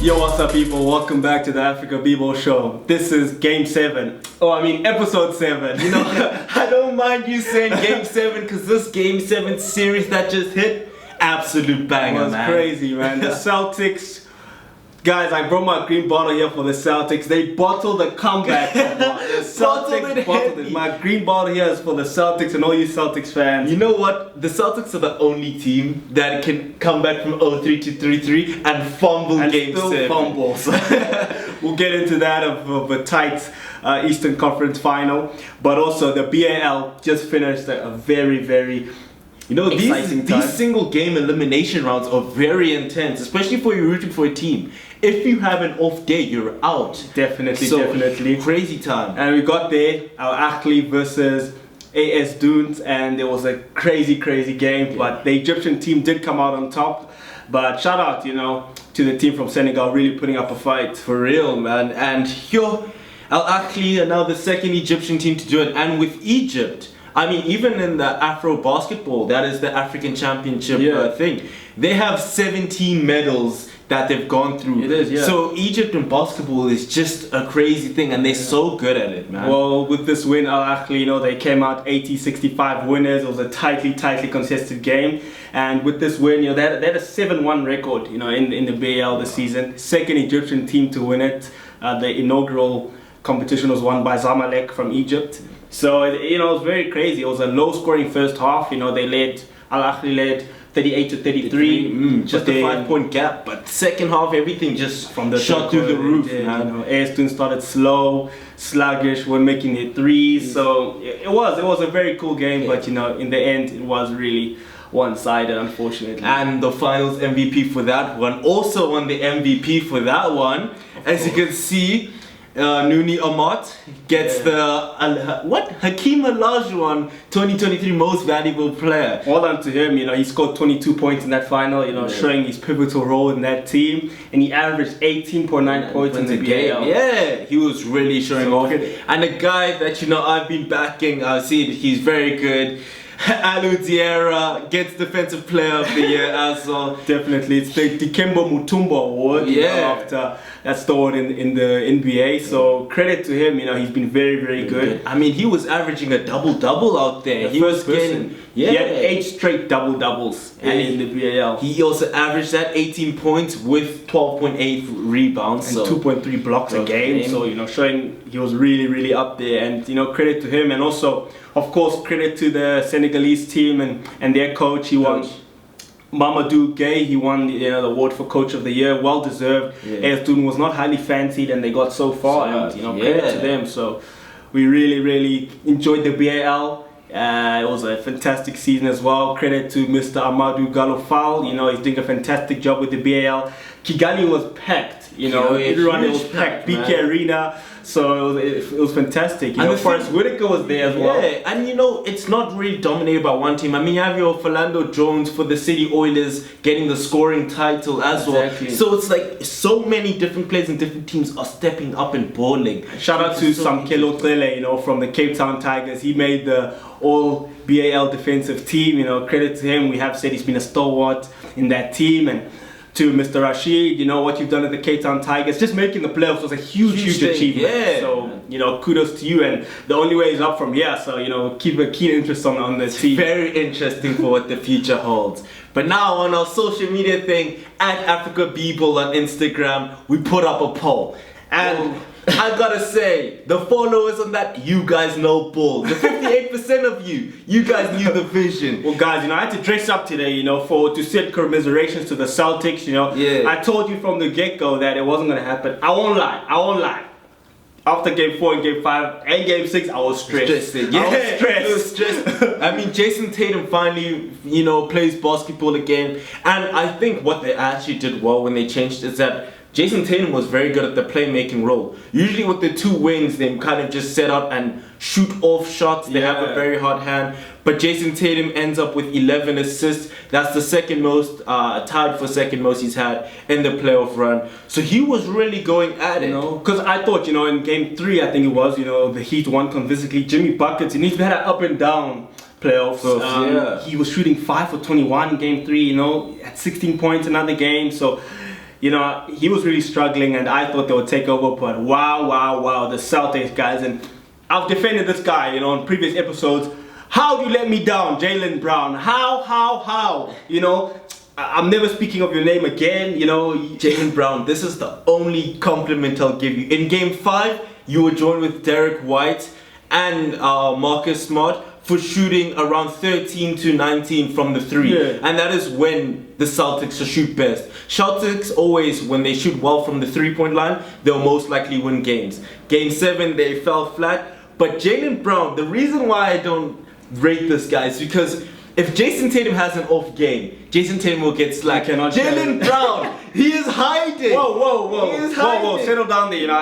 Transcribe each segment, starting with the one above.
Yo, what's up people? Welcome back to the Afrika BBall show. This is game 7. Episode 7. You know, I don't mind you saying game 7 because this game 7 series that just hit, absolute banger, It was crazy, man. The Celtics, guys, I brought my green bottle here for the Celtics. They bottled the comeback. The Celtics bottled it. My green bottle here is for the Celtics and all you Celtics fans. You know what? The Celtics are the only team that can come back from 0-3 to 3-3 and fumble and game still 7. fumbles. We'll get into that of a tight Eastern Conference final. But also the BAL just finished a very you know, exciting these single game elimination rounds are very intense, especially for you rooting for a team. If you have an off day, you're out. Definitely. Crazy time. And we got there, our Ahly versus AS Douanes, and it was a crazy game. But the Egyptian team did come out on top. But shout out, to the team from Senegal, really putting up a fight. For real, man. And Al Ahly are now the second Egyptian team to do it. And with Egypt, I mean, even in the Afro basketball, that is the African Championship thing, they have 17 medals that they've gone through. It is, yeah. So Egypt in basketball is just a crazy thing, and they're so good at it, man. Well, with this win, Al Ahly, they came out 80-65 winners. It was a tightly contested game. And with this win, they had a 7-1 record, in the BAL this season. Second Egyptian team to win it. The inaugural competition was won by Zamalek from Egypt. So, it was very crazy. It was a low-scoring first half. Al Ahly led 38-33. Just a 5-point gap. But second half, everything just from the shot through the roof, man. AS Douanes started slow, sluggish, weren't making their threes. So, it was a very cool game. But, in the end, it was really one-sided, unfortunately. And the finals MVP for that one also won the MVP for that one. As you can see, Nouni Amat gets the Hakeem Olajuwon 2023 Most Valuable Player. Well done to him. He scored 22 points in that final. Showing his pivotal role in that team, and he averaged 18.9 points in the BAL. Yeah, he was really showing off. And a guy that I've been backing. I've seen he's very good. Alou Diarra gets Defensive Player of the Year as well. Definitely, it's the Dikembe Mutombo Award. After that stored in the NBA. So credit to him. He's been very good. I mean, he was averaging a double out there. He was getting he had 8 straight doubles in the BAL. He also averaged that 18 points with 12.8 rebounds and 2.3 blocks a game. So showing he was really up there. And credit to him, and also of course credit to the Senegalese team and their coach. He won. Mamadou Gueye, he won the award for Coach of the Year, well deserved. AS Douanes was not highly fancied, and they got so far. Credit to them. So we really enjoyed the BAL. It was a fantastic season as well. Credit to Mr. Amadou Galofal. He's doing a fantastic job with the BAL. Kigali was packed. Everyone was packed. BK Arena. So it was fantastic. And Forrest Whitaker was there as well. Yeah, and it's not really dominated by one team. I mean, you have your Philando Jones for the City Oilers getting the scoring title as well. So it's like so many different players and different teams are stepping up and balling. Shout out to Samkelo Tele, from the Cape Town Tigers. He made the all BAL defensive team. Credit to him. We have said he's been a stalwart in that team. And to Mr. Rashid, what you've done at the Cape Town Tigers, just making the playoffs was a huge achievement. Yeah. So, kudos to you, and the only way is up from here. So, keep a keen interest on the team. Very interesting for what the future holds. But now on our social media thing, at Afrika BBall on Instagram, we put up a poll. And I gotta say, the followers on that, you guys know ball. The 58% of you guys knew the vision. Well, guys, I had to dress up today, to send commiserations to the Celtics, I told you from the get-go that it wasn't gonna happen. I won't lie. After game 4 and game 5 and game 6, I was stressed. I was stressed. I mean, Jason Tatum finally, plays basketball again. And I think what they actually did well when they changed is that Jason Tatum was very good at the playmaking role. Usually with the two wings, they kind of just set out and shoot off shots. They have a very hot hand. But Jason Tatum ends up with 11 assists. That's the second most, tied for second most he's had in the playoff run. So he was really going at it. Because I thought, in game 3, I think it was, the Heat won convincingly. Jimmy buckets, and he's had an up and down playoffs. He was shooting 5 for 21 in game 3, at 16 points another game. So you know, he was really struggling, and I thought they would take over. But wow, the Celtics guys, and I've defended this guy, you know, in previous episodes. How do you let me down, Jaylen Brown? How? You know, I'm never speaking of your name again. You know, Jaylen Brown. This is the only compliment I'll give you. In Game 5, you were joined with Derek White and Marcus Smart for shooting around 13 to 19 from the 3. Yeah. And that is when the Celtics shoot best. Celtics always, when they shoot well from the 3-point line, they'll most likely win games. Game 7, they fell flat. But Jaylen Brown, the reason why I don't rate this guy is because if Jason Tatum has an off game, Jason Tatum will get slack. Jaylen Brown, he is hiding. Whoa, settle down there. You know,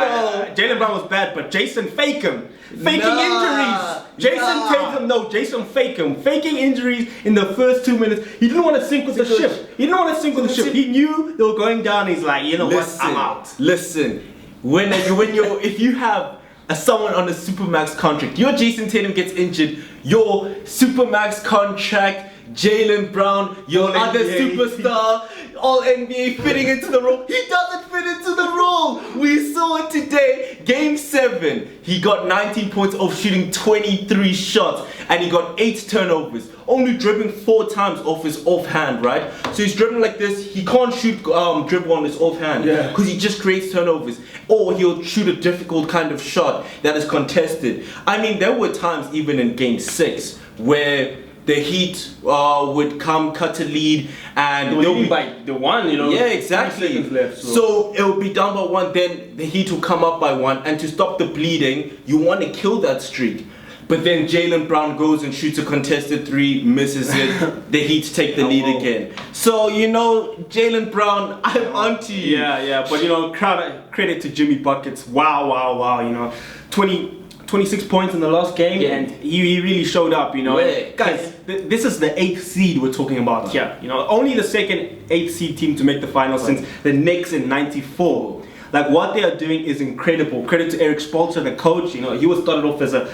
Jaylen Brown was bad, but Jason faking injuries. Jason faking injuries in the first 2 minutes. He didn't want to sink with the ship. He knew they were going down. He's like, you know what, I'm out. Listen, if you have someone on a supermax contract, your Jason Tatum gets injured, your supermax contract, Jaylen Brown, your other superstar, all NBA fitting into the role. He doesn't fit into the role. We saw it today. Game 7, he got 19 points off shooting 23 shots, and he got 8 turnovers. Only dribbling 4 times off his offhand, right? So he's dribbling like this. He can't shoot dribble on his offhand because he just creates turnovers, or he'll shoot a difficult kind of shot that is contested. I mean, there were times even in Game 6 where the Heat would come, cut a lead, and they'll be by the 1, you know. Yeah, exactly. 3 seconds left, so it will be down by 1, then the Heat will come up by 1, and to stop the bleeding, you want to kill that streak. But then Jaylen Brown goes and shoots a contested 3, misses it. The Heat take the lead again. So, you know, Jaylen Brown, I'm onto you. Yeah. But, you know, credit to Jimmy Buckets. Wow. You know, 26 points in the last game, and he really showed up, you know. Guys, this is the 8th seed we're talking about here. You know, only the second 8th seed team to make the finals since the Knicks in '94. Like, what they are doing is incredible. Credit to Eric Spoelstra, the coach. You know, he was started off as a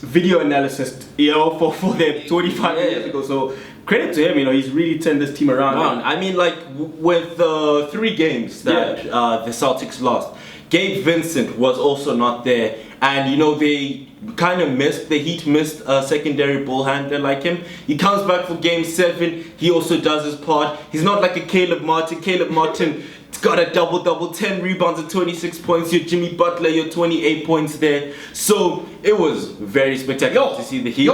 video analyst, you know, for them 25 years ago. So credit to him, you know, he's really turned this team around. Wow. I mean, like, with the 3 games that the Celtics lost, Gabe Vincent was also not there. And, you know, they kind of missed, the Heat missed a secondary ball handler like him. He comes back for Game 7. He also does his part. He's not like a Caleb Martin. Caleb Martin got a double-double, 10 rebounds and 26 points. Your Jimmy Butler, your 28 points there. So it was very spectacular to see the Heat.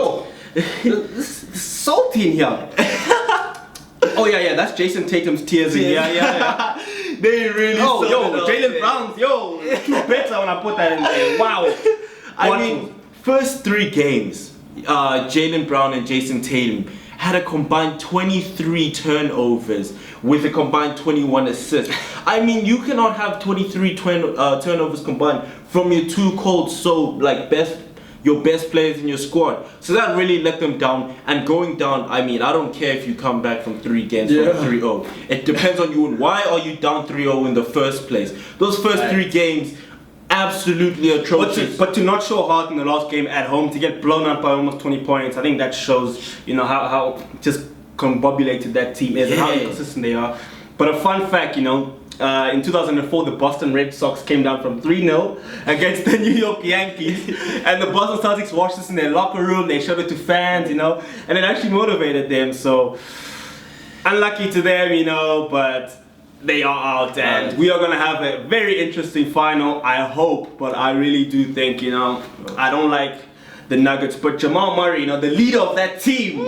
It's salty in here. Oh yeah, that's Jason Tatum's tears in here. Yeah. They really Jaylen Brown's, it's better when I put that in there. Wow. I mean, first 3 games, Jaylen Brown and Jason Tatum had a combined 23 turnovers with a combined 21 assists. I mean, you cannot have 23 turnovers combined from your 2 cold, your best players in your squad. So that really let them down. And going down, I mean, I don't care if you come back from 3 games from 3-0. It depends on you and why are you down 3-0 in the first place. Those first 3 games, absolutely atrocious. But to not show heart in the last game at home, to get blown out by almost 20 points, I think that shows, you know, how just combobulated that team is and how inconsistent they are. But a fun fact, you know, in 2004, the Boston Red Sox came down from 3-0 against the New York Yankees, and the Boston Celtics watched this in their locker room. They showed it to fans, you know, and it actually motivated them. So unlucky to them, you know, but they are out, and we are gonna have a very interesting final. I hope, but I really do think, you know, I don't like the Nuggets, but Jamal Murray, you know, the leader of that team.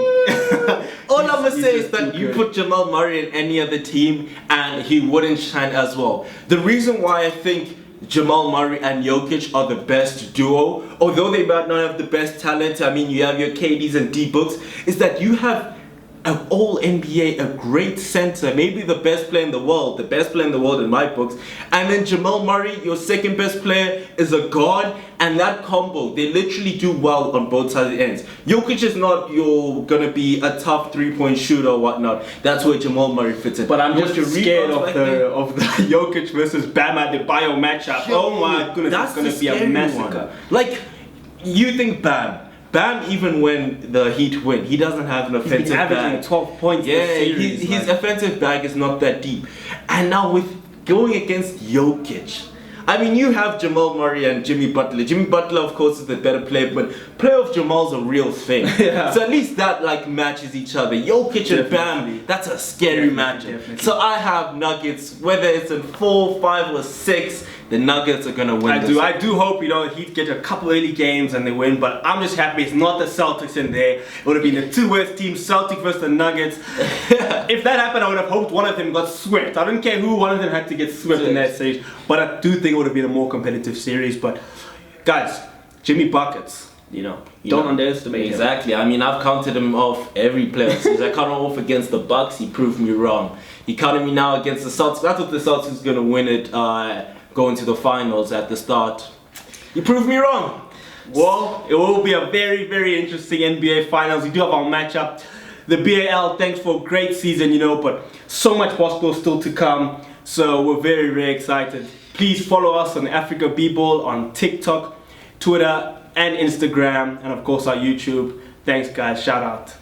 All I'm gonna say is that you put Jamal Murray in any other team and he wouldn't shine as well. The reason why I think Jamal Murray and Jokic are the best duo, although they might not have the best talent, I mean, you have your KDs and D-Books, is that you have an all-NBA, a great center, maybe the best player in the world in my books, and then Jamal Murray, your second best player, is a guard, and that combo, they literally do well on both sides of the ends. Jokic is not gonna be a tough 3-point shooter or whatnot. That's where Jamal Murray fits in. But I'm just scared of the Jokic versus Bam Adebayo matchup. Oh my goodness, that's gonna be a massacre. Like, you think Bam, even when the Heat win, he doesn't have an offensive bag. 12 points. Yeah, his offensive bag is not that deep. And now with going against Jokic. I mean, you have Jamal Murray and Jimmy Butler. Jimmy Butler, of course, is the better player, but playoff Jamal's a real thing. Yeah. So at least that like matches each other. Jokic and Bam, that's a scary matchup. So I have Nuggets, whether it's in 4, 5, or 6. The Nuggets are gonna win. I do hope Heat get a couple early games and they win, but I'm just happy it's not the Celtics in there. It would have been the two worst teams, Celtics versus the Nuggets. If that happened, I would have hoped one of them got swept. I don't care who one of them had to get swept in that stage, but I do think it would have been a more competitive series. But guys, Jimmy Buckets, don't underestimate him. Exactly. I mean, I've counted him off every playoff series. I counted him off against the Bucks. He proved me wrong. He counted me now against the Celtics. I thought the Celtics was gonna win it. Going to the finals at the start. You proved me wrong. Well, it will be a very, very interesting NBA Finals. We do have our matchup. The BAL, thanks for a great season, but so much basketball still to come. So we're very, very excited. Please follow us on Afrika BBall on TikTok, Twitter, and Instagram, and of course our YouTube. Thanks, guys. Shout out.